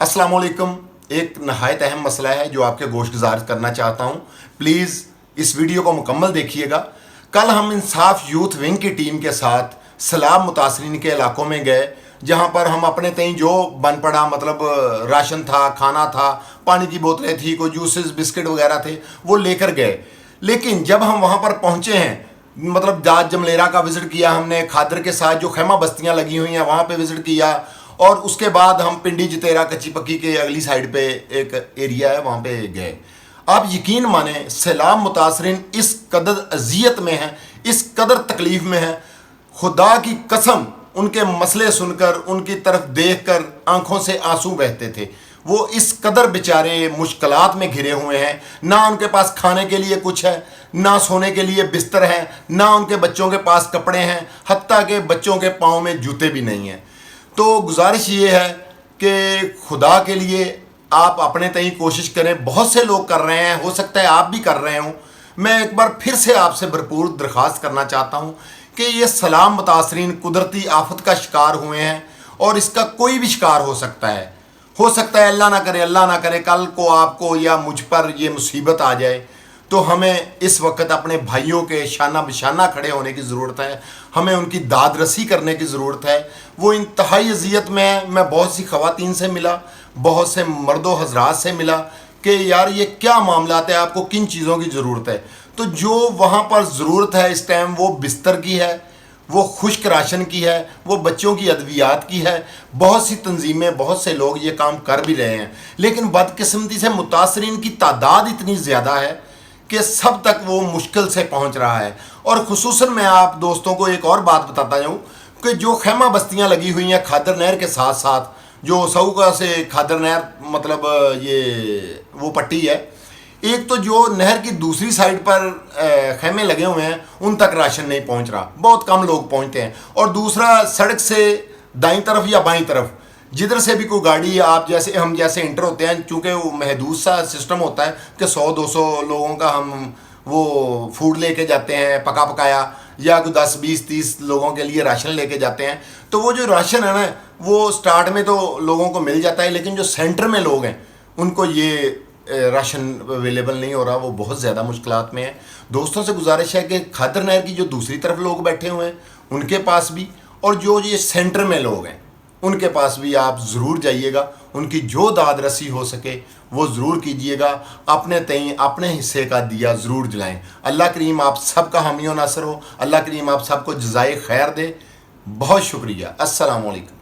अस्सलाम वालेकुम। एक नहायत अहम मसला है जो आपके गोश गुजार करना चाहता हूँ। प्लीज़ इस वीडियो को मुकम्मल देखिएगा। कल हम इंसाफ यूथ विंग की टीम के साथ सैलाब मुतासरीन के इलाकों में गए, जहाँ पर हम अपने तई जो बन पड़ा मतलब राशन था, खाना था, पानी की बोतलें थी, कोई जूसेस बिस्किट वगैरह थे, वो लेकर गए। लेकिन जब हम वहाँ पर पहुँचे हैं, मतलब दाद जमलेरा का विज़िट किया हमने, खादर के साथ जो खैमा बस्तियाँ लगी हुई हैं वहाँ पे विज़िट किया, और उसके बाद हम पिंडी जितेरा कच्ची पक्की के अगली साइड पे एक एरिया है वहाँ पे गए। आप यकीन माने सैलाब मुतासरीन इस कदर अजियत में हैं, इस कदर तकलीफ़ में हैं, खुदा की कसम उनके मसले सुनकर, उनकी तरफ देखकर आंखों से आंसू बहते थे। वो इस कदर बेचारे मुश्किलात में घिरे हुए हैं, ना उनके पास खाने के लिए कुछ है, ना सोने के लिए बिस्तर है, ना उनके बच्चों के पास कपड़े हैं, हत्ता के बच्चों के पाँव में जूते भी नहीं हैं। तो गुजारिश ये है कि खुदा के लिए आप अपने तय कोशिश करें। बहुत से लोग कर रहे हैं, हो सकता है आप भी कर रहे हो। मैं एक बार फिर से आपसे भरपूर दरख्वास्त करना चाहता हूँ कि ये सैलाब मुतासरीन कुदरती आफत का शिकार हुए हैं, और इसका कोई भी शिकार हो सकता है। अल्लाह ना करे कल को आपको या मुझ पर ये मुसीबत आ जाए, तो हमें इस वक्त अपने भाइयों के शाना बिशाना खड़े होने की ज़रूरत है। हमें उनकी दाद रसी करने की ज़रूरत है। वो इंतहाई अजियत में है। मैं बहुत सी ख़वातीन से मिला, बहुत से मर्दों हजरात से मिला कि यार ये क्या मामला है, आपको किन चीज़ों की ज़रूरत है। तो जो वहाँ पर ज़रूरत है इस टाइम, वो बिस्तर की है, वो खुश्क राशन की है, वो बच्चों की अद्वियात की है। बहुत सी तंजीमें, बहुत से लोग ये काम कर भी रहे हैं, लेकिन बदकिस्मती से मुतासरीन की तादाद इतनी ज़्यादा है कि सब तक वो मुश्किल से पहुंच रहा है। और खुसूसन मैं आप दोस्तों को एक और बात बताता जाऊँ कि जो खैमा बस्तियां लगी हुई हैं खादर नहर के साथ साथ, जो सऊका से खादर नहर मतलब ये वो पट्टी है, एक तो जो नहर की दूसरी साइड पर खैमे लगे हुए हैं उन तक राशन नहीं पहुंच रहा, बहुत कम लोग पहुंचते हैं। और दूसरा, सड़क से दाईं तरफ या बाईं तरफ जिधर से भी कोई गाड़ी, आप जैसे हम जैसे इंटर होते हैं, चूँकि वो महदूद सा सिस्टम होता है कि 100-200 लोगों का हम वो फूड लेके जाते हैं पका पकाया, या 10-20-30 लोगों के लिए राशन लेके जाते हैं। तो वो जो राशन है ना, वो स्टार्ट में तो लोगों को मिल जाता है, लेकिन जो सेंटर में लोग हैं उनको ये राशन अवेलेबल नहीं हो रहा, वो बहुत ज़्यादा मुश्किलात में है। दोस्तों से गुजारिश है कि खादर नहर की जो दूसरी तरफ लोग बैठे हुए हैं उनके पास भी, और जो ये सेंटर में लोग हैं उनके पास भी आप ज़रूर जाइएगा। उनकी जो दाद रसी हो सके वो ज़रूर कीजिएगा। अपने तई अपने हिस्से का दिया ज़रूर जलाएं। अल्लाह करीम आप सबका हामी व नासर हो। अल्लाह करीम आप सबको जज़ाए खैर दे। बहुत शुक्रिया। अस्सलाम वालेकुम।